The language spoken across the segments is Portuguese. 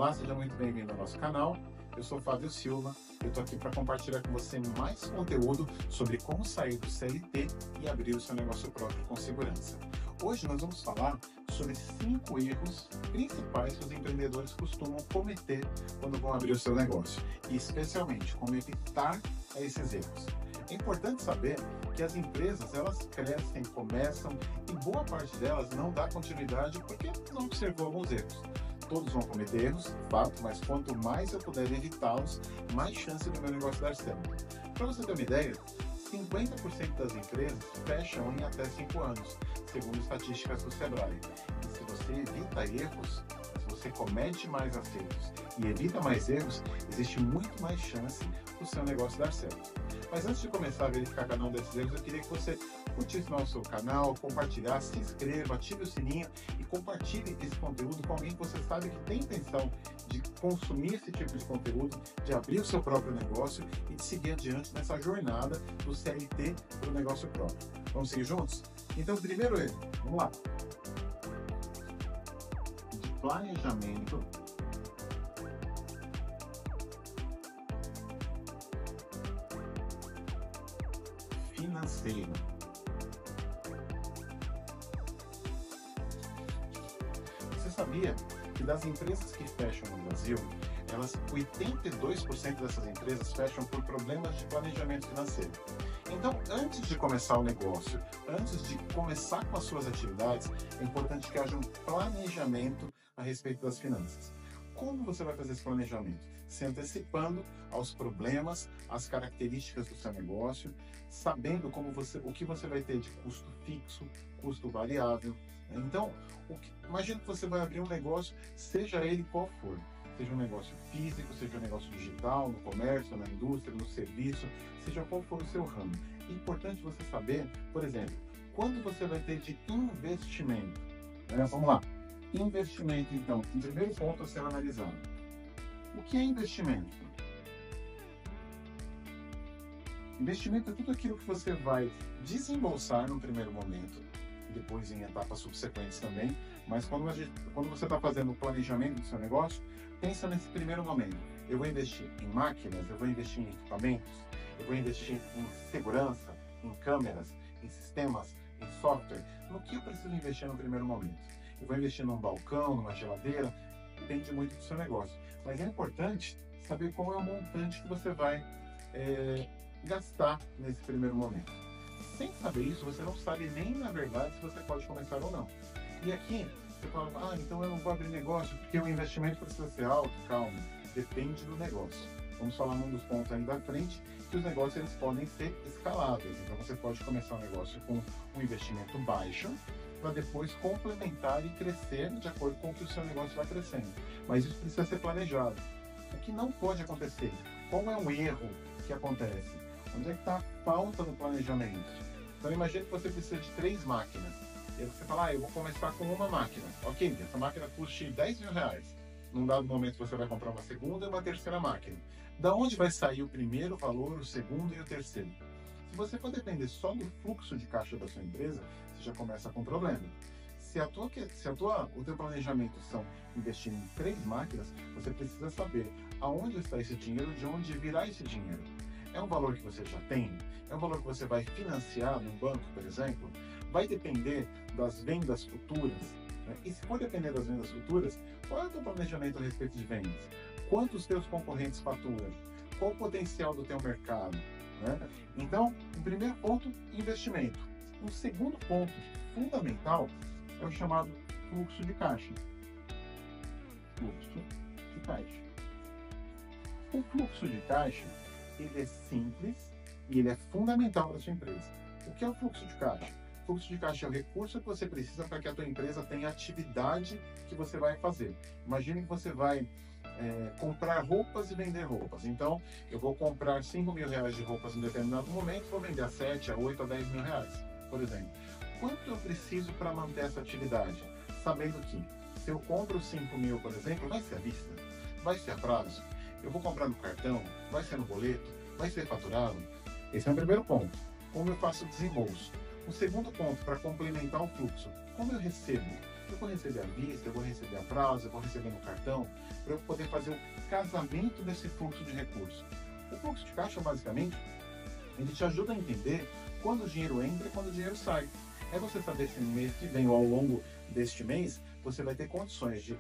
Olá, seja muito bem-vindo ao nosso canal. Eu sou Fábio Silva e eu estou aqui para compartilhar com você mais conteúdo sobre como sair do CLT e abrir o seu negócio próprio com segurança. Hoje nós vamos falar sobre 5 erros principais que os empreendedores costumam cometer quando vão abrir o seu negócio e especialmente como evitar esses erros. É importante saber que as empresas elas crescem, começam e boa parte delas não dá continuidade porque não observou alguns erros. Todos vão cometer erros, fato, mas quanto mais eu puder evitá-los, mais chance do meu negócio dar certo. Para você ter uma ideia, 50% das empresas fecham em até 5 anos, segundo estatísticas do Sebrae. E se você evita erros, se você comete mais acertos e evita mais erros, existe muito mais chance do seu negócio dar certo. Mas antes de começar a verificar cada um desses erros, eu queria que você curtisse nosso canal, compartilhasse, se inscreva, ative o sininho e compartilhe esse conteúdo com alguém que você sabe que tem intenção de consumir esse tipo de conteúdo, de abrir o seu próprio negócio e de seguir adiante nessa jornada do CLT para o negócio próprio. Vamos seguir juntos? Então, primeiro erro, vamos lá. De planejamento financeiro. Você sabia que das empresas que fecham no Brasil, 82% dessas empresas fecham por problemas de planejamento financeiro? Então, antes de começar o negócio, antes de começar com as suas atividades, é importante que haja um planejamento a respeito das finanças. Como você vai fazer esse planejamento? Se antecipando aos problemas, às características do seu negócio, sabendo o que você vai ter de custo fixo, custo variável. Então, imagina que você vai abrir um negócio, seja ele qual for. Seja um negócio físico, seja um negócio digital, no comércio, na indústria, no serviço, seja qual for o seu ramo. É importante você saber, por exemplo, quanto você vai ter de investimento. Vamos lá. Investimento, então, o primeiro ponto a ser analisado. O que é investimento? Investimento é tudo aquilo que você vai desembolsar no primeiro momento, depois em etapas subsequentes também, mas quando você está fazendo o planejamento do seu negócio, pensa nesse primeiro momento. Eu vou investir em máquinas, eu vou investir em equipamentos, eu vou investir em segurança, em câmeras, em sistemas, em software. No que eu preciso investir no primeiro momento? Eu vou investir num balcão, numa geladeira, depende muito do seu negócio. Mas é importante saber qual é o montante que você vai gastar nesse primeiro momento. Sem saber isso, você não sabe nem, na verdade, se você pode começar ou não. E aqui, você fala, então eu não vou abrir negócio porque o investimento precisa ser alto. Calma, depende do negócio. Vamos falar num dos pontos aí da frente, que os negócios eles podem ser escaláveis. Então você pode começar um negócio com um investimento baixo, para depois complementar e crescer de acordo com o que o seu negócio vai crescendo. Mas isso precisa ser planejado. O que não pode acontecer? Qual é um erro que acontece? Onde é que está a falta do planejamento? Então imagine que você precisa de 3 máquinas. E aí você fala, eu vou começar com uma máquina. Ok, essa máquina custa R$10.000. Num dado momento você vai comprar uma segunda e uma terceira máquina. Da onde vai sair o primeiro valor, o segundo e o terceiro? Se você for depender só do fluxo de caixa da sua empresa, você já começa com problema. Se o teu planejamento são investir em 3 máquinas, você precisa saber aonde está esse dinheiro, de onde virá esse dinheiro. É um valor que você já tem? É um valor que você vai financiar num banco, por exemplo? Vai depender das vendas futuras? E se for depender das vendas futuras, qual é o teu planejamento a respeito de vendas? Quantos teus concorrentes faturam? Qual o potencial do teu mercado? Então, o primeiro ponto, investimento. O segundo ponto fundamental é o chamado fluxo de caixa. Fluxo de caixa. O fluxo de caixa, ele é simples e ele é fundamental para a sua empresa. O que é o fluxo de caixa? O fluxo de caixa é o recurso que você precisa para que a tua empresa tenha a atividade que você vai fazer. Imagine que você vai comprar roupas e vender roupas. Então, eu vou comprar R$5.000 de roupas em determinado momento, vou vender a 7, a 8, a R$10.000, por exemplo. Quanto eu preciso para manter essa atividade? Sabendo que, se eu compro 5.000, por exemplo, vai ser à vista, vai ser a prazo, eu vou comprar no cartão, vai ser no boleto, vai ser faturado. Esse é o primeiro ponto. Como eu faço o desembolso? O segundo ponto, para complementar o fluxo, como eu recebo? Eu vou receber à vista, eu vou receber a prazo, eu vou receber no cartão, para eu poder fazer o casamento desse fluxo de recursos. O fluxo de caixa, basicamente, ele te ajuda a entender quando o dinheiro entra e quando o dinheiro sai. É você saber se no mês que vem ou ao longo deste mês, você vai ter condições de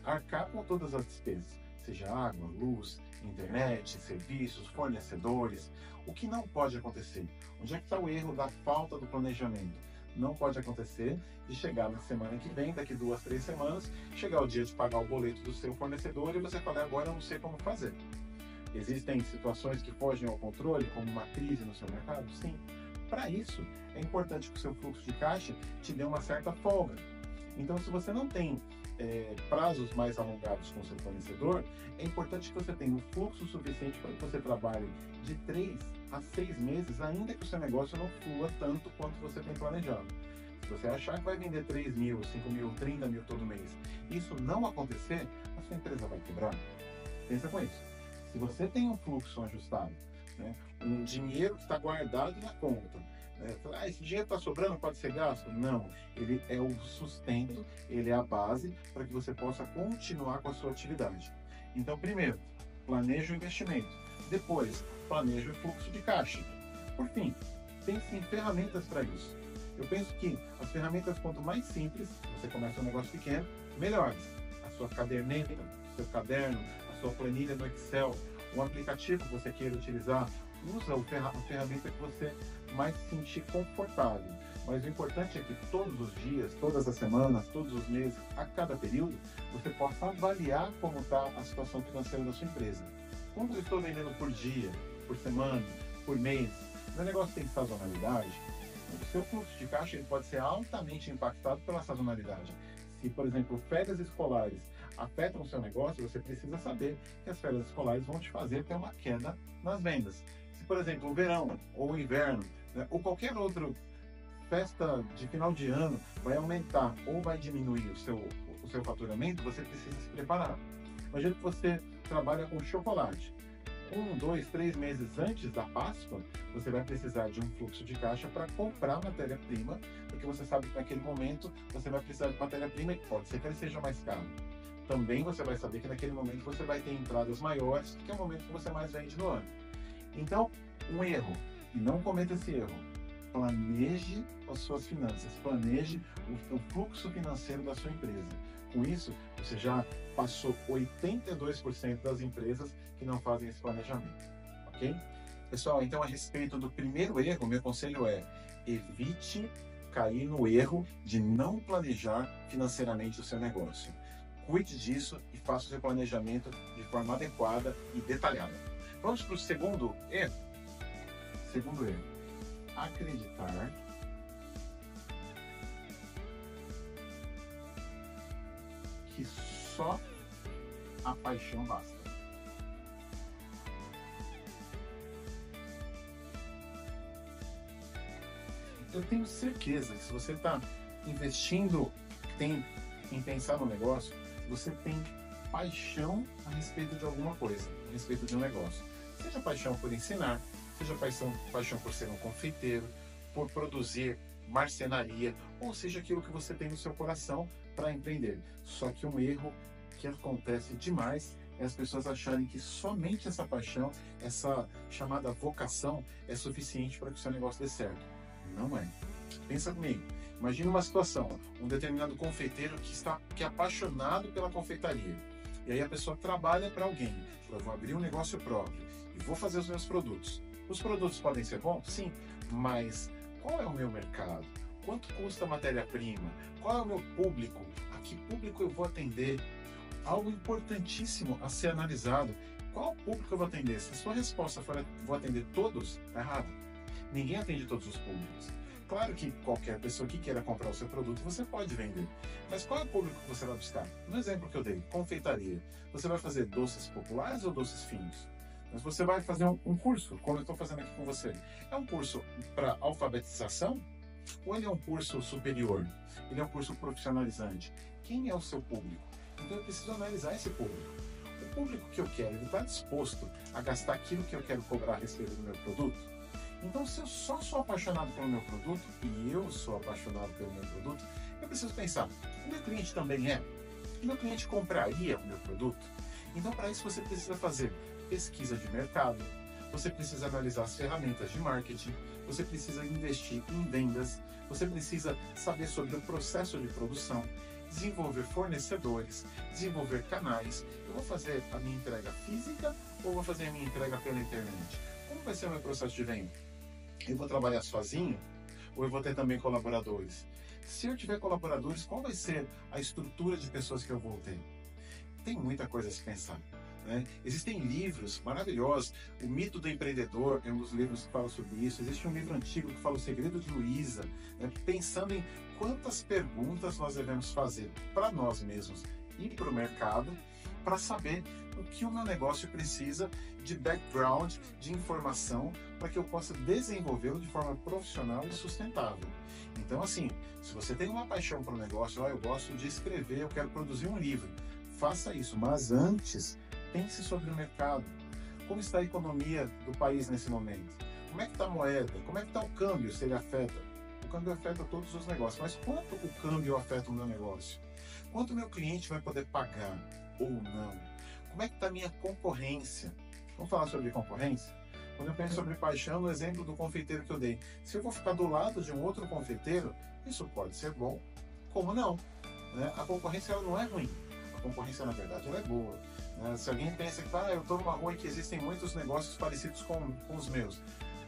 arcar com todas as despesas, seja água, luz, internet, serviços, fornecedores. O que não pode acontecer? Onde é que está o erro da falta do planejamento? Não pode acontecer de chegar na semana que vem, daqui 2, 3 semanas, chegar o dia de pagar o boleto do seu fornecedor e você falar, agora eu não sei como fazer. Existem situações que fogem ao controle, como uma crise no seu mercado? Sim. Para isso, é importante que o seu fluxo de caixa te dê uma certa folga. Então, se você não tem prazos mais alongados com o seu fornecedor, é importante que você tenha um fluxo suficiente para que você trabalhe de 3 a 6 meses, ainda que o seu negócio não flua tanto quanto você tem planejado. Se você achar que vai vender 3 mil, 5 mil, 30 mil todo mês, e isso não acontecer, a sua empresa vai quebrar. Pensa com isso. Se você tem um fluxo ajustado, né, um dinheiro que está guardado na conta, esse dinheiro está sobrando, pode ser gasto? Não, ele é o sustento, ele é a base para que você possa continuar com a sua atividade. Então, primeiro, planeje o investimento. Depois, planeje o fluxo de caixa. Por fim, pense em ferramentas para isso. Eu penso que as ferramentas, quanto mais simples, você começa um negócio pequeno, melhores. A sua caderneta, o seu caderno, a sua planilha no Excel, um aplicativo que você queira utilizar, usa a ferramenta que você mais se sentir confortável. Mas o importante é que todos os dias, todas as semanas, todos os meses, a cada período, você possa avaliar como está a situação financeira da sua empresa. Quanto eu estou vendendo por dia, por semana, por mês? Meu negócio tem sazonalidade. O seu fluxo de caixa ele pode ser altamente impactado pela sazonalidade. Se, por exemplo, férias escolares afetam o seu negócio, você precisa saber que as férias escolares vão te fazer ter uma queda nas vendas. Se, por exemplo, o verão ou o inverno, né, ou qualquer outra festa de final de ano vai aumentar ou vai diminuir o seu faturamento, você precisa se preparar. Imagina que você trabalha com chocolate. 1, 2, 3 meses antes da Páscoa, você vai precisar de um fluxo de caixa para comprar matéria-prima, porque você sabe que naquele momento você vai precisar de matéria-prima e pode ser que ele seja mais caro. Também você vai saber que naquele momento você vai ter entradas maiores, que é o momento que você mais vende no ano. Então, um erro, e não cometa esse erro, planeje as suas finanças, planeje o fluxo financeiro da sua empresa. Com isso, você já passou 82% das empresas que não fazem esse planejamento, ok? Pessoal, então a respeito do primeiro erro, meu conselho é evite cair no erro de não planejar financeiramente o seu negócio. Cuide disso e faça o seu planejamento de forma adequada e detalhada. Vamos para o segundo erro. Segundo erro, acreditar que só a paixão basta. Eu tenho certeza que se você está investindo tempo em pensar no negócio, você tem paixão a respeito de alguma coisa, a respeito de um negócio. Seja paixão por ensinar, seja paixão por ser um confeiteiro, por produzir marcenaria, ou seja aquilo que você tem no seu coração para empreender. Só que um erro que acontece demais é as pessoas acharem que somente essa paixão, essa chamada vocação, é suficiente para que o seu negócio dê certo. Não é. Pensa comigo. Imagina uma situação, um determinado confeiteiro que é apaixonado pela confeitaria. E aí a pessoa trabalha para alguém. Eu vou abrir um negócio próprio e vou fazer os meus produtos. Os produtos podem ser bons? Sim. Mas qual é o meu mercado? Quanto custa a matéria-prima? Qual é o meu público? A que público eu vou atender? Algo importantíssimo a ser analisado. Qual público eu vou atender? Se a sua resposta for vou atender todos, está errado. Ninguém atende todos os públicos. Claro que qualquer pessoa que queira comprar o seu produto, você pode vender. Mas qual é o público que você vai buscar? No exemplo que eu dei, confeitaria. Você vai fazer doces populares ou doces finos? Mas você vai fazer um curso, como eu estou fazendo aqui com você. É um curso para alfabetização? Ou ele é um curso superior? Ele é um curso profissionalizante? Quem é o seu público? Então eu preciso analisar esse público. O público que eu quero, ele está disposto a gastar aquilo que eu quero cobrar a respeito do meu produto? Então, se eu só sou apaixonado pelo meu produto, e eu sou apaixonado pelo meu produto, eu preciso pensar, o meu cliente também é? O meu cliente compraria o meu produto? Então, para isso, você precisa fazer pesquisa de mercado, você precisa analisar as ferramentas de marketing, você precisa investir em vendas, você precisa saber sobre o processo de produção, desenvolver fornecedores, desenvolver canais. Eu vou fazer a minha entrega física ou vou fazer a minha entrega pela internet? Como vai ser o meu processo de venda? Eu vou trabalhar sozinho ou eu vou ter também colaboradores? Se eu tiver colaboradores, qual vai ser a estrutura de pessoas que eu vou ter? Tem muita coisa a se pensar. Né? Existem livros maravilhosos. O Mito do Empreendedor é um dos livros que fala sobre isso. Existe um livro antigo que fala O Segredo de Luísa, né? Pensando em quantas perguntas nós devemos fazer para nós mesmos e para o mercado, para saber o que o meu negócio precisa de background, de informação, para que eu possa desenvolvê-lo de forma profissional e sustentável. Então, assim, se você tem uma paixão para o negócio, eu gosto de escrever, eu quero produzir um livro, faça isso, mas antes pense sobre o mercado. Como está a economia do país nesse momento? Como é que está a moeda? Como é que está o câmbio, se ele afeta? O câmbio afeta todos os negócios, mas quanto o câmbio afeta o meu negócio? Quanto o meu cliente vai poder pagar ou não? Como é que está a minha concorrência? Vamos falar sobre concorrência? Quando eu penso sobre paixão, no exemplo do confeiteiro que eu dei, se eu vou ficar do lado de um outro confeiteiro, isso pode ser bom, como não? Né? A concorrência ela não é ruim. A concorrência, na verdade, ela é boa. Se alguém pensa que eu estou numa rua em que existem muitos negócios parecidos com os meus,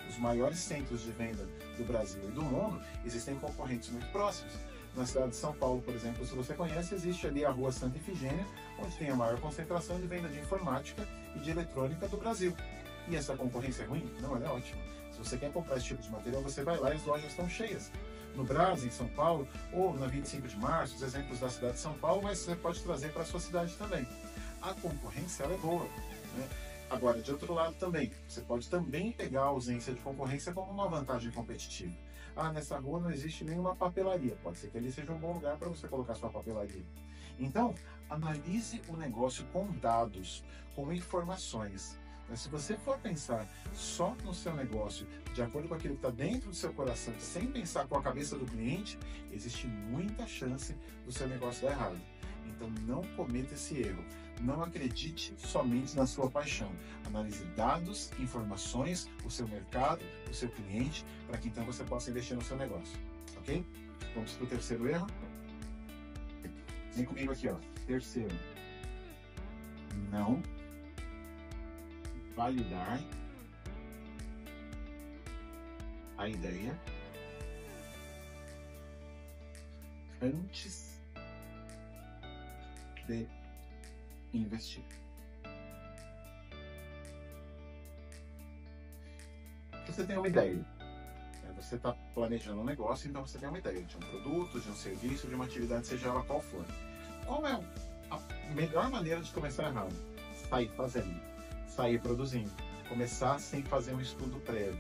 os maiores centros de venda do Brasil e do mundo, existem concorrentes muito próximos. Na cidade de São Paulo, por exemplo, se você conhece, existe ali a Rua Santa Ifigênia, onde tem a maior concentração de venda de informática e de eletrônica do Brasil. E essa concorrência é ruim? Não, ela é ótima. Se você quer comprar esse tipo de material, você vai lá e as lojas estão cheias. No Brás, em São Paulo, ou na 25 de março, os exemplos da cidade de São Paulo, mas você pode trazer para a sua cidade também. A concorrência ela é boa. Né? Agora, de outro lado também, você pode também pegar a ausência de concorrência como uma vantagem competitiva. Nessa rua não existe nenhuma papelaria. Pode ser que ali seja um bom lugar para você colocar sua papelaria. Então, analise o negócio com dados, com informações. Se você for pensar só no seu negócio, de acordo com aquilo que está dentro do seu coração, sem pensar com a cabeça do cliente, existe muita chance do seu negócio dar errado. Então não cometa esse erro. Não acredite somente na sua paixão. Analise dados, informações, o seu mercado, o seu cliente, para que então você possa investir no seu negócio. Ok? Vamos para o terceiro erro. Vem comigo aqui, ó. Terceiro. Não validar a ideia antes de investir. Você tem uma ideia. Você está planejando um negócio, então você tem uma ideia de um produto, de um serviço, de uma atividade, seja ela qual for. Qual é a melhor maneira de começar errado? Sair fazendo, sair produzindo, começar sem fazer um estudo prévio,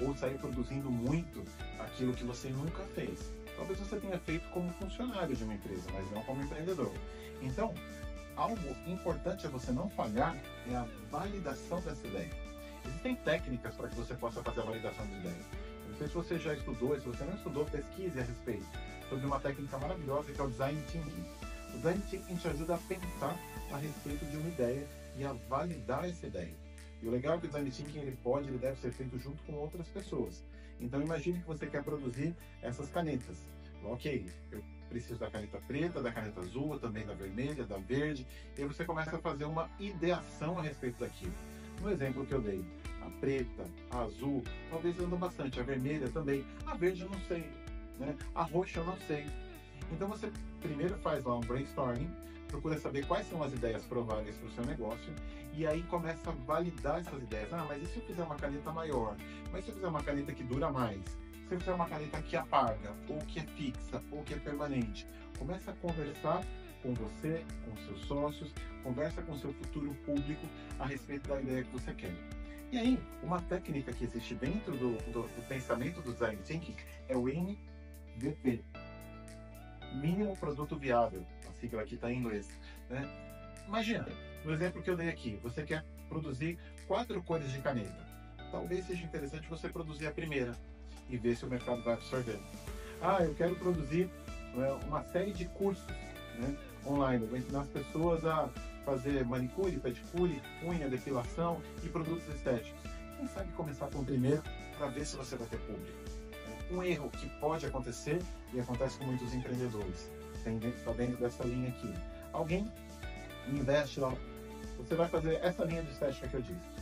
ou sair produzindo muito aquilo que você nunca fez. Talvez você tenha feito como funcionário de uma empresa, mas não como empreendedor. Então, algo importante é você não falhar é a validação dessa ideia. Existem técnicas para que você possa fazer a validação de ideia. Não sei se você já estudou, se você não estudou, pesquise a respeito sobre uma técnica maravilhosa que é o Design Thinking. O Design Thinking te ajuda a pensar a respeito de uma ideia e a validar essa ideia. E o legal é que o Design Thinking ele deve ser feito junto com outras pessoas. Então imagine que você quer produzir essas canetas. Ok, eu preciso da caneta preta, da caneta azul, também da vermelha, da verde. E aí você começa a fazer uma ideação a respeito daquilo. No exemplo que eu dei, a preta, a azul, talvez andam bastante, a vermelha também, a verde eu não sei, né? A roxa eu não sei. Então você primeiro faz lá um brainstorming, procura saber quais são as ideias prováveis para o seu negócio e aí começa a validar essas ideias. Mas e se eu fizer uma caneta maior? Mas se eu fizer uma caneta que dura mais? Se eu fizer uma caneta que apaga, ou que é fixa, ou que é permanente? Começa a conversar com você, com seus sócios, conversa com seu futuro público a respeito da ideia que você quer. E aí, uma técnica que existe dentro do pensamento do Design Thinking é o MVP. Mínimo Produto Viável. A sigla aqui está em inglês. Né? Imagina, no exemplo que eu dei aqui, você quer produzir 4 cores de caneta. Talvez seja interessante você produzir a primeira e ver se o mercado vai absorver. Eu quero produzir uma série de cursos, né, online. Eu vou ensinar as pessoas a fazer manicure, pedicure, unha, depilação e produtos estéticos. Quem sabe começar com o primeiro para ver se você vai ter público. Um erro que pode acontecer, e acontece com muitos empreendedores, está dentro dessa linha aqui. Alguém investe lá, você vai fazer essa linha de estética que eu disse.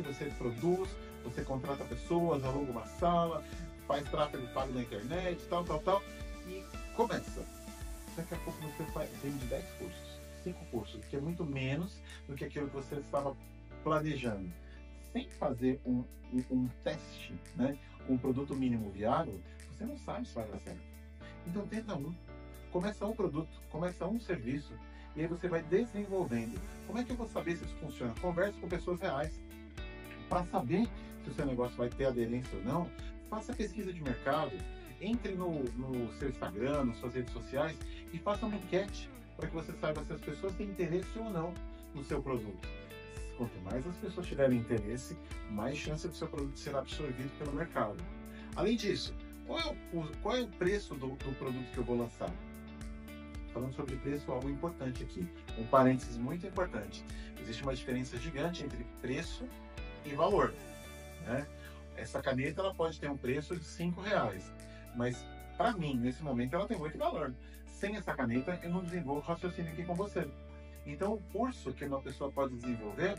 Você produz, você contrata pessoas, aluga uma sala, faz tráfego pago na internet, tal, e começa. Daqui a pouco você vende 10 cursos, 5 cursos, que é muito menos do que aquilo que você estava planejando. Sem fazer um teste, né, um produto mínimo viável, você não sabe se vai dar certo. Então tenta começa um produto, começa um serviço, e aí você vai desenvolvendo. Como é que eu vou saber se isso funciona? Converse com pessoas reais. Para saber se o seu negócio vai ter aderência ou não, faça pesquisa de mercado, entre no seu Instagram, nas suas redes sociais e faça uma enquete para que você saiba se as pessoas têm interesse ou não no seu produto. Quanto mais as pessoas tiverem interesse, mais chance do seu produto ser absorvido pelo mercado. Além disso, qual é o preço do produto que eu vou lançar? Falando sobre preço, algo importante aqui, um parênteses muito importante. Existe uma diferença gigante entre preço e valor, né? Essa caneta ela pode ter um preço de R$5, mas para mim, nesse momento, ela tem muito valor. Sem essa caneta, eu não desenvolvo raciocínio aqui com você. Então, o curso que uma pessoa pode desenvolver,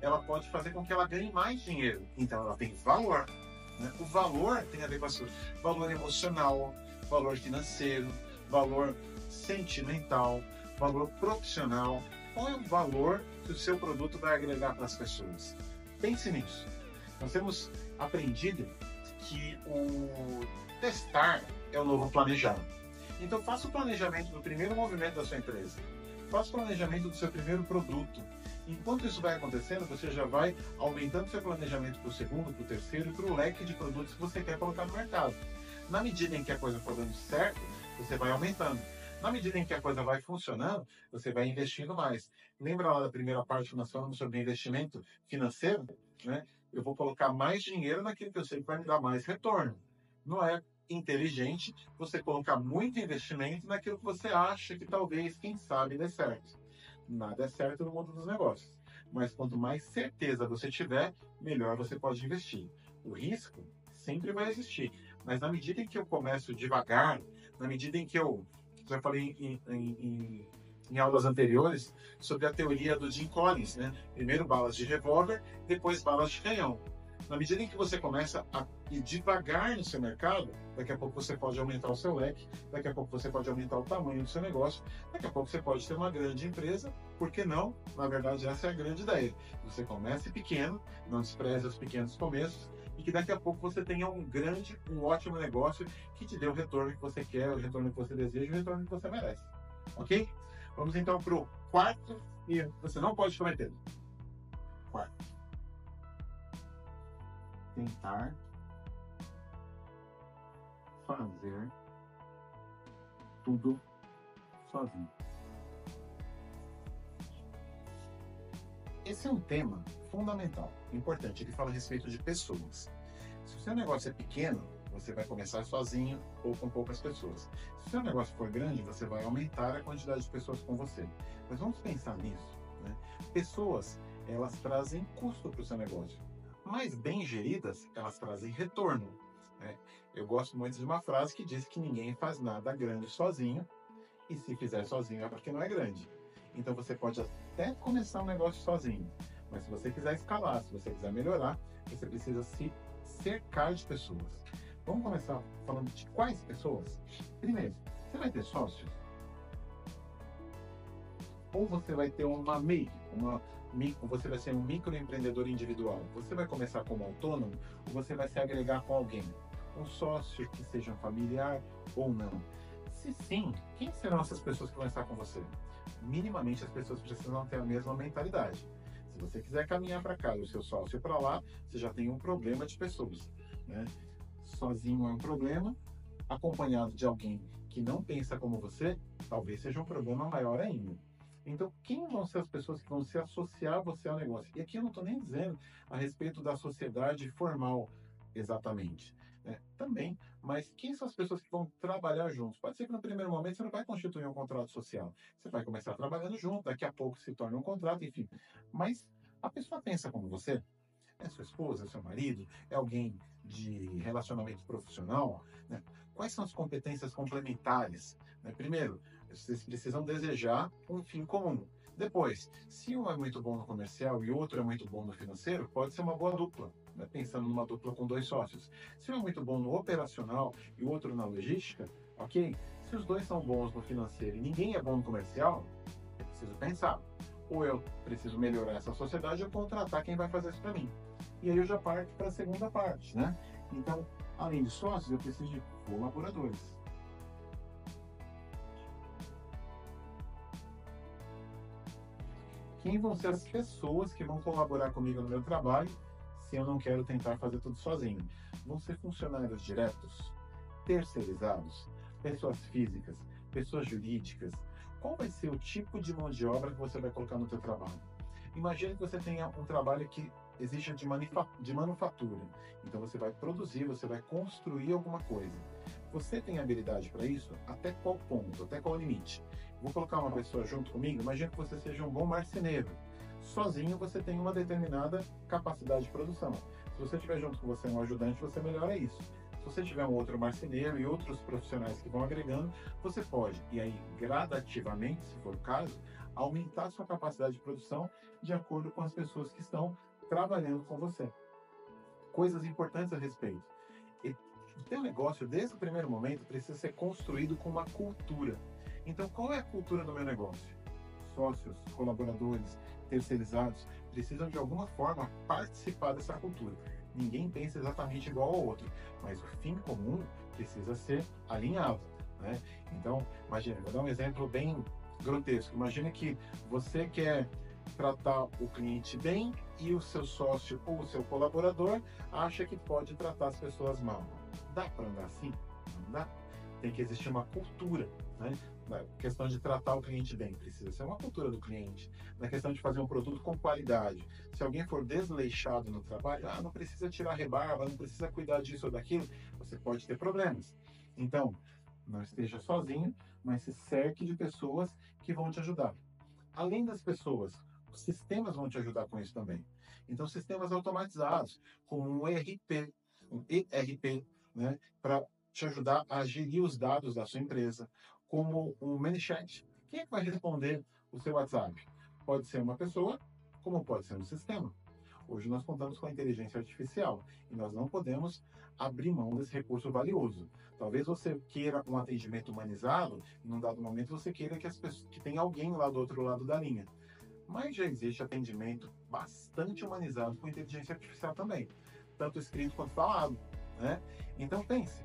ela pode fazer com que ela ganhe mais dinheiro. Então, ela tem valor, né? O valor tem a ver com a sua valor emocional, valor financeiro, valor sentimental, valor profissional. Qual é o valor que o seu produto vai agregar para as pessoas? Pense nisso. Nós temos aprendido que o testar é o novo planejar. Então faça o planejamento do primeiro movimento da sua empresa. Faça o planejamento do seu primeiro produto. Enquanto isso vai acontecendo, você já vai aumentando seu planejamento para o segundo, para o terceiro e para o leque de produtos que você quer colocar no mercado. Na medida em que a coisa for dando certo, você vai aumentando. Na medida em que a coisa vai funcionando, você vai investindo mais. Lembra lá da primeira parte que nós falamos sobre investimento financeiro? Né? Eu vou colocar mais dinheiro naquilo que eu sei que vai me dar mais retorno. Não é inteligente você colocar muito investimento naquilo que você acha que talvez, quem sabe, dê certo. Nada é certo no mundo dos negócios. Mas quanto mais certeza você tiver, melhor você pode investir. O risco sempre vai existir. Mas na medida em que eu começo devagar, na medida em que eu já falei em aulas anteriores sobre a teoria do Jim Collins, né? Primeiro balas de revólver, depois balas de canhão. Na medida em que você começa a ir devagar no seu mercado, daqui a pouco você pode aumentar o seu leque, daqui a pouco você pode aumentar o tamanho do seu negócio, daqui a pouco você pode ter uma grande empresa, por que não? Na verdade, essa é a grande ideia. Você comece pequeno, não despreze os pequenos começos, e que daqui a pouco você tenha um ótimo negócio que te dê o retorno que você quer, o retorno que você deseja, o retorno que você merece. Ok? Vamos então para o quarto, e você não pode cometer. Quarto. Tentar fazer tudo sozinho. Esse é um tema fundamental, importante. Ele fala a respeito de pessoas. Se o seu negócio é pequeno, você vai começar sozinho ou com poucas pessoas. Se o seu negócio for grande, você vai aumentar a quantidade de pessoas com você. Mas vamos pensar nisso, né? Pessoas, elas trazem custo para o seu negócio. Mas bem geridas, elas trazem retorno, né? Eu gosto muito de uma frase que diz que ninguém faz nada grande sozinho, e se fizer sozinho é porque não é grande. Então você pode até começar um negócio sozinho, mas se você quiser escalar, se você quiser melhorar, você precisa se cercar de pessoas. Vamos começar falando de quais pessoas? Primeiro, você vai ter sócios? Ou você vai ter uma MEI, você vai ser um microempreendedor individual? Você vai começar como autônomo ou você vai se agregar com alguém? Um sócio que seja familiar ou não? Se sim, quem serão essas pessoas que vão estar com você? Minimamente as pessoas precisam ter a mesma mentalidade. Se você quiser caminhar para cá e o seu sócio para lá, você já tem um problema de pessoas, né? Sozinho é um problema, acompanhado de alguém que não pensa como você, talvez seja um problema maior ainda. Então, quem vão ser as pessoas que vão se associar a você ao negócio? E aqui eu não estou nem dizendo a respeito da sociedade formal. exatamente, né? Também, mas quem são as pessoas que vão trabalhar juntos? Pode ser que no primeiro momento você não vai constituir um contrato social. Você vai começar trabalhando junto, daqui a pouco se torna um contrato, enfim. Mas a pessoa pensa como você? É sua esposa, é seu marido? É alguém de relacionamento profissional? Né? Quais são as competências complementares? Né? Primeiro, vocês precisam desejar um fim comum. Depois, se um é muito bom no comercial e outro é muito bom no financeiro, pode ser uma boa dupla, né? Pensando numa dupla com dois sócios. Se um é muito bom no operacional e o outro na logística, ok. Se os dois são bons no financeiro e ninguém é bom no comercial, eu preciso pensar. Ou eu preciso melhorar essa sociedade ou contratar quem vai fazer isso para mim. E aí eu já parto para a segunda parte, né? Então, além de sócios, eu preciso de colaboradores. Quem vão ser as pessoas que vão colaborar comigo no meu trabalho se eu não quero tentar fazer tudo sozinho? Vão ser funcionários diretos, terceirizados, pessoas físicas, pessoas jurídicas? Qual vai ser o tipo de mão de obra que você vai colocar no seu trabalho? Imagine que você tenha um trabalho que exija de manufatura. Então você vai produzir, você vai construir alguma coisa. Você tem habilidade para isso? Até qual ponto? Até qual limite? Vou colocar uma pessoa junto comigo. Imagine que você seja um bom marceneiro. Sozinho você tem uma determinada capacidade de produção. Se você tiver junto com você um ajudante, você melhora isso. Se você tiver um outro marceneiro e outros profissionais que vão agregando, você pode, e aí gradativamente, se for o caso, aumentar sua capacidade de produção de acordo com as pessoas que estão trabalhando com você. Coisas importantes a respeito. E o teu negócio, desde o primeiro momento, precisa ser construído com uma cultura. Então, qual é a cultura do meu negócio? Sócios, colaboradores, terceirizados precisam de alguma forma participar dessa cultura. Ninguém pensa exatamente igual ao outro, mas o fim comum precisa ser alinhado, né? Então, imagina, vou dar um exemplo bem grotesco. Imagina que você quer tratar o cliente bem e o seu sócio ou o seu colaborador acha que pode tratar as pessoas mal. Dá para andar assim? Não dá. Tem que existir uma cultura, né? Na questão de tratar o cliente bem, precisa ser uma cultura do cliente. Na questão de fazer um produto com qualidade. Se alguém for desleixado no trabalho, não precisa tirar rebarba, não precisa cuidar disso ou daquilo, você pode ter problemas. Então, não esteja sozinho, mas se cerque de pessoas que vão te ajudar. Além das pessoas, os sistemas vão te ajudar com isso também. Então, sistemas automatizados, como um ERP, né, para te ajudar a gerir os dados da sua empresa, como um ManyChat. Quem é que vai responder o seu WhatsApp? Pode ser uma pessoa, como pode ser um sistema. Hoje nós contamos com a inteligência artificial e nós não podemos abrir mão desse recurso valioso. Talvez você queira um atendimento humanizado e num dado momento você queira que tenha alguém lá do outro lado da linha. Mas já existe atendimento bastante humanizado com inteligência artificial também, tanto escrito quanto falado, né? Então pense,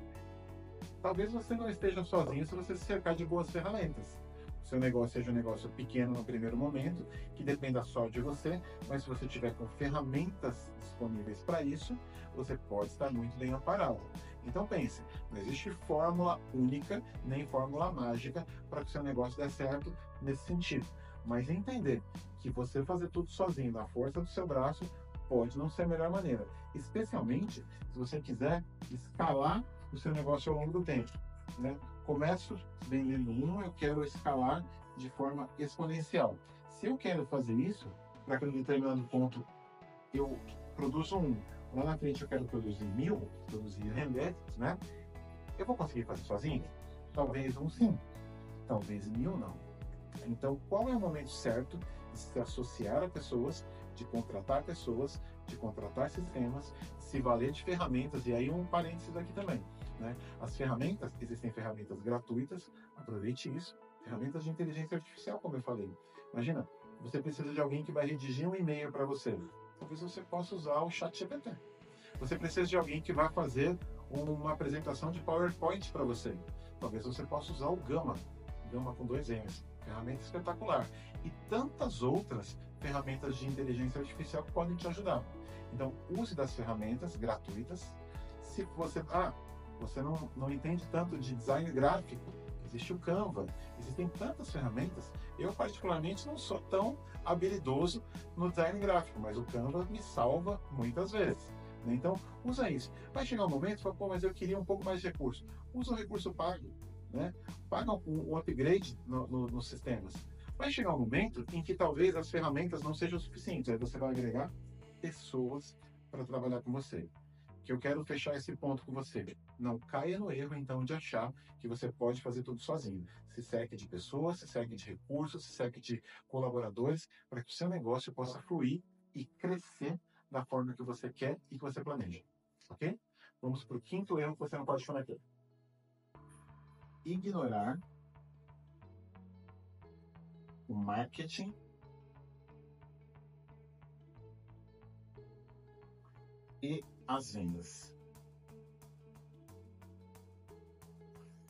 talvez você não esteja sozinho se você se cercar de boas ferramentas. O seu negócio seja um negócio pequeno no primeiro momento, que dependa só de você, mas se você tiver com ferramentas disponíveis para isso, você pode estar muito bem amparado. Então pense, não existe fórmula única, nem fórmula mágica para que o seu negócio dê certo nesse sentido. Mas entender que você fazer tudo sozinho, na força do seu braço, pode não ser a melhor maneira. Especialmente se você quiser escalar o seu negócio ao longo do tempo, né? Começo vendendo eu quero escalar de forma exponencial. Se eu quero fazer isso, para que em determinado ponto eu produzo lá na frente eu quero produzir 1000, produzir render, né? Eu vou conseguir fazer sozinho? Talvez sim, talvez 1000 não. Então, qual é o momento certo de se associar a pessoas, de contratar pessoas, de contratar sistemas, de se valer de ferramentas, e aí um parênteses aqui também, né? As ferramentas, existem ferramentas gratuitas, aproveite isso, ferramentas de inteligência artificial, como eu falei. Imagina, você precisa de alguém que vai redigir um e-mail para você. Talvez você possa usar o ChatGPT. Você precisa de alguém que vai fazer uma apresentação de PowerPoint para você. Talvez você possa usar o Gama com 2 M's. Ferramenta espetacular. E tantas outras ferramentas de inteligência artificial que podem te ajudar. Então, use das ferramentas gratuitas. Se você não entende tanto de design gráfico, existe o Canva, existem tantas ferramentas. Eu, particularmente, não sou tão habilidoso no design gráfico, mas o Canva me salva muitas vezes. né? Então, usa isso. Vai chegar um momento, você fala, pô, mas eu queria um pouco mais de recurso. Usa o recurso pago, né? Paga um upgrade nos sistemas. Vai chegar um momento em que talvez as ferramentas não sejam suficientes. Aí você vai agregar pessoas para trabalhar com você. Que eu quero fechar esse ponto com você. Não caia no erro, então, de achar que você pode fazer tudo sozinho. Se cerque de pessoas, se cerque de recursos, se cerque de colaboradores, para que o seu negócio possa fluir e crescer da forma que você quer e que você planeja. Ok? Vamos para o quinto erro que você não pode cometer. Ignorar o marketing e as vendas.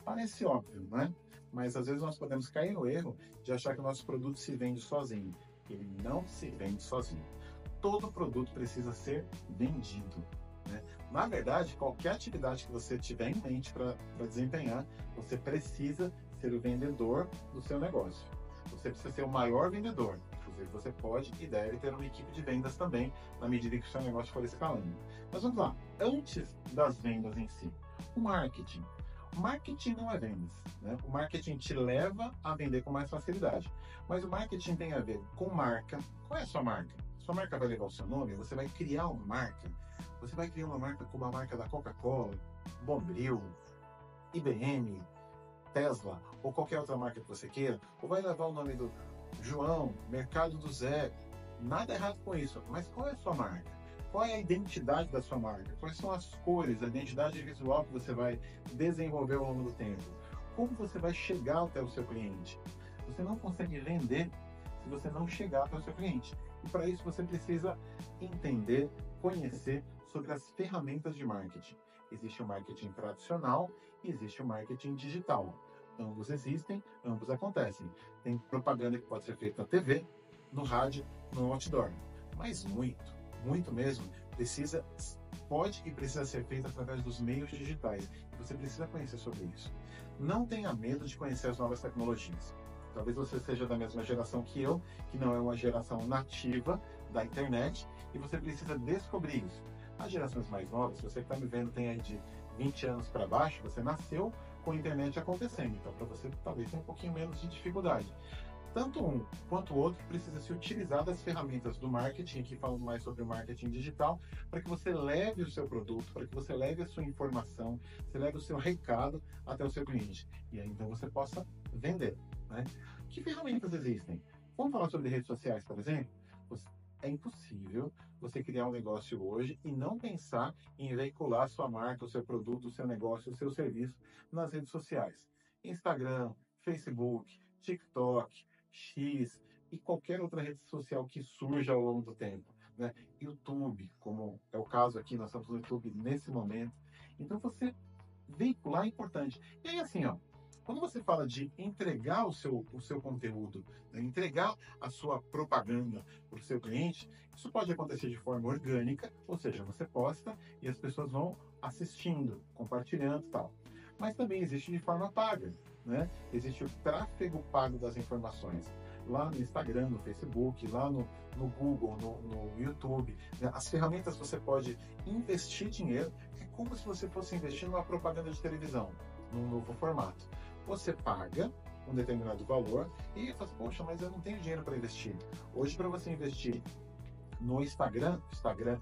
Parece óbvio, né? Mas às vezes nós podemos cair no erro de achar que o nosso produto se vende sozinho. Ele não se vende sozinho. Todo produto precisa ser vendido, né? Na verdade, qualquer atividade que você tiver em mente para desempenhar, você precisa ser o vendedor do seu negócio. Você precisa ser o maior vendedor. Inclusive, você pode e deve ter uma equipe de vendas também, na medida que o seu negócio for escalando. Mas vamos lá. Antes das vendas em si, o marketing. O marketing não é vendas, né? O marketing te leva a vender com mais facilidade. Mas o marketing tem a ver com marca. Qual é a sua marca? Sua marca vai levar o seu nome? Você vai criar uma marca? Você vai criar uma marca como a marca da Coca-Cola, Bombril, IBM, Tesla ou qualquer outra marca que você queira? Ou vai levar o nome do João, Mercado do Zé? Nada errado com isso. Mas qual é a sua marca? Qual é a identidade da sua marca? Quais são as cores, a identidade visual que você vai desenvolver ao longo do tempo? Como você vai chegar até o seu cliente? Você não consegue vender se você não chegar até o seu cliente. E para isso você precisa entender, conhecer sobre as ferramentas de marketing. Existe o marketing tradicional e existe o marketing digital. Ambos existem, ambos acontecem. Tem propaganda que pode ser feita na TV, no rádio, no outdoor. Mas muito mesmo, pode e precisa ser feita através dos meios digitais. E você precisa conhecer sobre isso. Não tenha medo de conhecer as novas tecnologias. Talvez você seja da mesma geração que eu, que não é uma geração nativa da internet, e você precisa descobrir isso. As gerações mais novas, você que está me vendo tem aí de 20 anos para baixo, você nasceu com a internet acontecendo, então para você talvez tenha um pouquinho menos de dificuldade. Tanto um quanto o outro precisa se utilizar das ferramentas do marketing, aqui falando mais sobre o marketing digital, para que você leve o seu produto, para que você leve a sua informação, você leve o seu recado até o seu cliente. E aí então você possa vender, né? Que ferramentas existem? Vamos falar sobre redes sociais, por exemplo? É impossível você criar um negócio hoje e não pensar em veicular a sua marca, o seu produto, o seu negócio, o seu serviço nas redes sociais. Instagram, Facebook, TikTok, X e qualquer outra rede social que surja ao longo do tempo, né? YouTube, como é o caso aqui, nós estamos no YouTube nesse momento. Então você veicular é importante. E aí assim, ó, quando você fala de entregar o seu conteúdo, né, entregar a sua propaganda para o seu cliente, isso pode acontecer de forma orgânica, ou seja, você posta e as pessoas vão assistindo, compartilhando e tal. Mas também existe de forma paga, né? Existe o tráfego pago das informações. Lá no Instagram, no Facebook, lá no Google, no YouTube. Né? As ferramentas você pode investir dinheiro, é como se você fosse investir numa propaganda de televisão, num novo formato. Você paga um determinado valor e fala, poxa, mas eu não tenho dinheiro para investir. Hoje, para você investir no Instagram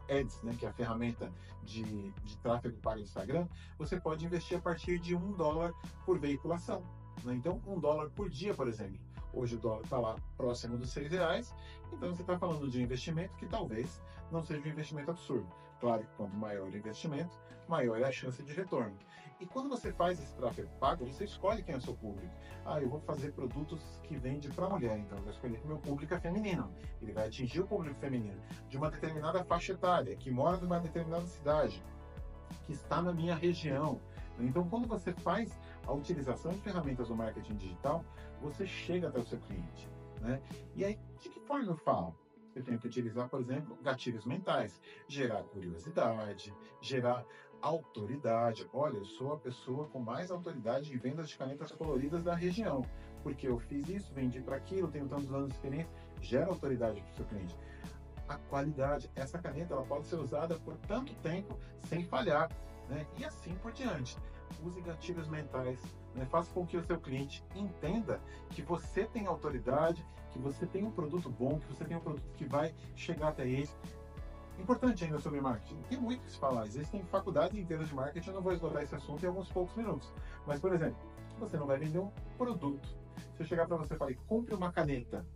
Ads, né, que é a ferramenta de tráfego pago do Instagram, você pode investir a partir de $1 por veiculação. Né? Então, $1 por dia, por exemplo. Hoje o dólar está lá próximo dos R$6, então você está falando de um investimento que talvez não seja um investimento absurdo. Claro que quanto maior o investimento, maior é a chance de retorno. E quando você faz esse tráfego pago, você escolhe quem é o seu público. Ah, eu vou fazer produtos que vendem para mulher, então eu vou escolher que o meu público é feminino. Ele vai atingir o público feminino de uma determinada faixa etária, que mora numa determinada cidade, que está na minha região. Então, quando você faz a utilização de ferramentas do marketing digital, você chega até o seu cliente, né? E aí, de que forma eu falo? Eu tenho que utilizar, por exemplo, gatilhos mentais, gerar curiosidade, gerar autoridade. Olha, eu sou a pessoa com mais autoridade em vendas de canetas coloridas da região, porque eu fiz isso, vendi para aquilo, tenho tantos anos de experiência, gera autoridade para o seu cliente. a qualidade. Essa caneta ela pode ser usada por tanto tempo sem falhar, né? E assim por diante. Use gatilhos mentais, né? Faça com que o seu cliente entenda que você tem autoridade, que você tem um produto bom, que você tem um produto que vai chegar até ele. Importante ainda sobre marketing, tem muito o que se falar. Existem faculdades inteiras de marketing, eu não vou esgotar esse assunto em alguns poucos minutos. Mas, por exemplo, você não vai vender um produto. Se eu chegar para você e falar, compre uma caneta.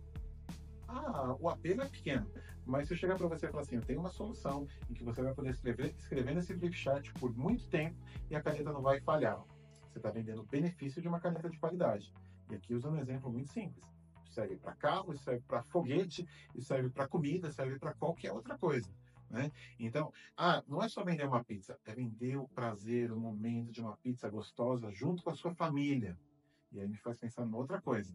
Ah, o apelo é pequeno. Mas se eu chegar para você e falar assim, eu tenho uma solução em que você vai poder escrever nesse Flipchart por muito tempo e a caneta não vai falhar. Você está vendendo o benefício de uma caneta de qualidade. E aqui usando um exemplo muito simples. Isso serve para carro, isso serve para foguete, isso serve para comida, serve para qualquer outra coisa. Né? Então, não é só vender uma pizza, é vender o prazer, o momento de uma pizza gostosa junto com a sua família. E aí me faz pensar numa outra coisa,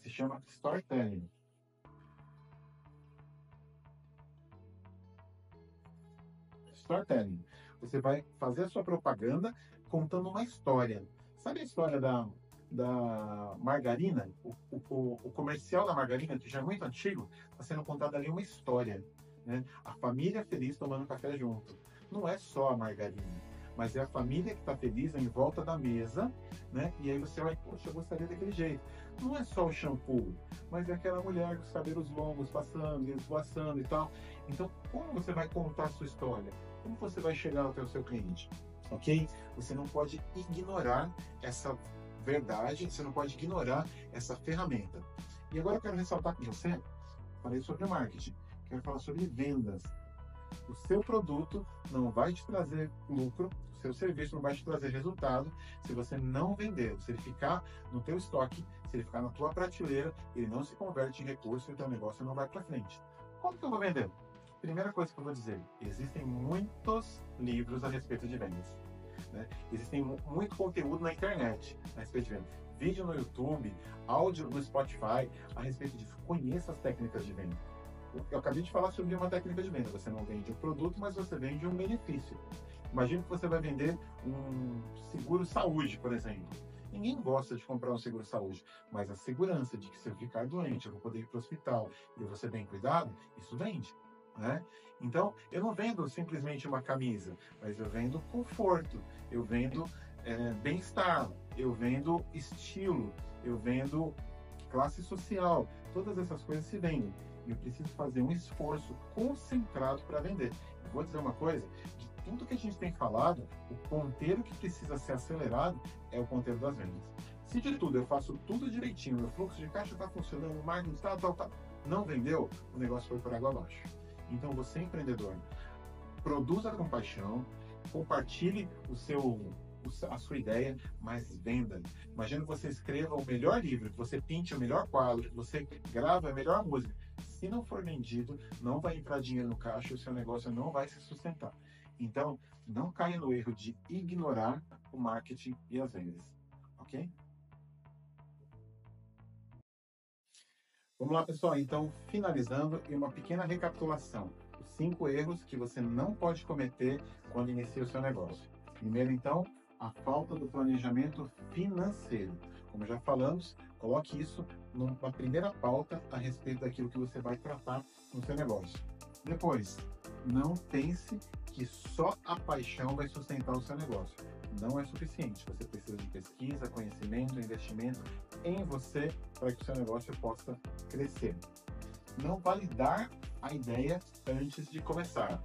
que se chama storytelling. Storytelling. Você vai fazer a sua propaganda contando uma história. Sabe a história da margarina? O comercial da margarina, que já é muito antigo, está sendo contado ali uma história. Né? A família feliz tomando café junto. Não é só a margarina, mas é a família que está feliz em volta da mesa, né? E aí você vai, poxa, eu gostaria daquele jeito. Não é só o shampoo, mas é aquela mulher com os cabelos longos passando, esvoaçando e tal. Então, como você vai contar a sua história? Como você vai chegar até o seu cliente? Ok? Você não pode ignorar essa verdade, você não pode ignorar essa ferramenta. E agora eu quero ressaltar com você, falei sobre marketing, quero falar sobre vendas. O seu produto não vai te trazer lucro, o seu serviço não vai te trazer resultado se você não vender. Se ele ficar no teu estoque, se ele ficar na tua prateleira, ele não se converte em recurso e o teu negócio não vai para frente. Como que eu vou vender? Primeira coisa que eu vou dizer, existem muitos livros a respeito de vendas. Né? Existem muito conteúdo na internet a respeito de vendas. Vídeo no YouTube, áudio no Spotify a respeito disso. Conheça as técnicas de venda. Eu acabei de falar sobre uma técnica de venda. Você não vende um produto, mas você vende um benefício. Imagina que você vai vender um seguro-saúde, por exemplo. Ninguém gosta de comprar um seguro-saúde, mas a segurança de que se eu ficar doente, eu vou poder ir para o hospital e eu vou ser bem cuidado, isso vende. Né? Então, eu não vendo simplesmente uma camisa, mas eu vendo conforto, eu vendo bem-estar, eu vendo estilo, eu vendo classe social. Todas essas coisas se vendem. E eu preciso fazer um esforço concentrado para vender. Eu vou dizer uma coisa, de tudo que a gente tem falado, o ponteiro que precisa ser acelerado é o ponteiro das vendas. Se de tudo eu faço tudo direitinho, meu fluxo de caixa está funcionando, o marketing tal, não vendeu, o negócio foi por água abaixo. Então você, empreendedor, produza com paixão, compartilhe a sua ideia, mas venda. Imagina que você escreva o melhor livro, que você pinte o melhor quadro, que você grave a melhor música. Se não for vendido, não vai entrar dinheiro no caixa e o seu negócio não vai se sustentar. Então, não caia no erro de ignorar o marketing e as vendas. Ok? Vamos lá, pessoal. Então, finalizando e uma pequena recapitulação. Os 5 erros que você não pode cometer quando inicia o seu negócio. Primeiro, então, a falta do planejamento financeiro. Como já falamos, coloque isso numa primeira pauta a respeito daquilo que você vai tratar no seu negócio. Depois, não pense que só a paixão vai sustentar o seu negócio. Não é suficiente. Você precisa de pesquisa, conhecimento, investimento em você para que o seu negócio possa crescer. Não validar a ideia antes de começar.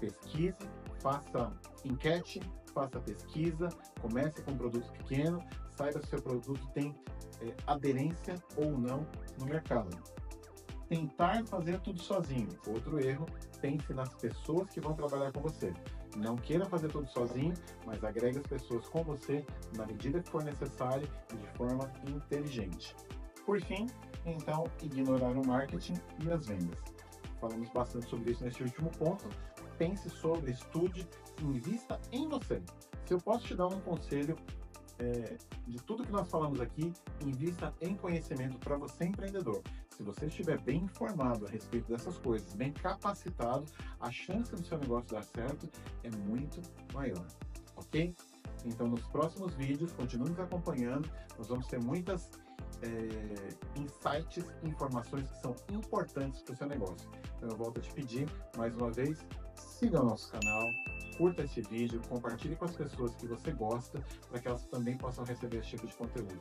Pesquise, faça enquete, faça pesquisa, comece com um produto pequeno, saiba se o seu produto tem aderência ou não no mercado. Tentar fazer tudo sozinho. Outro erro, pense nas pessoas que vão trabalhar com você. Não queira fazer tudo sozinho, mas agregue as pessoas com você na medida que for necessário e de forma inteligente. Por fim, então, ignorar o marketing e as vendas. Falamos bastante sobre isso nesse último ponto. Pense sobre, estude, invista em você. Se eu posso te dar um conselho de tudo que nós falamos aqui, invista em conhecimento para você, empreendedor. Se você estiver bem informado a respeito dessas coisas, bem capacitado, a chance do seu negócio dar certo é muito maior, ok? Então, nos próximos vídeos, continue nos acompanhando, nós vamos ter muitas insights e informações que são importantes para o seu negócio. Então eu volto a te pedir, mais uma vez, siga o nosso canal, curta esse vídeo, compartilhe com as pessoas que você gosta, para que elas também possam receber esse tipo de conteúdo.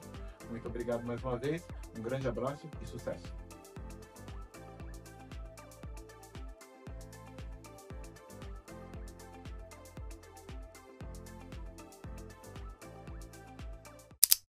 Muito obrigado mais uma vez, um grande abraço e sucesso!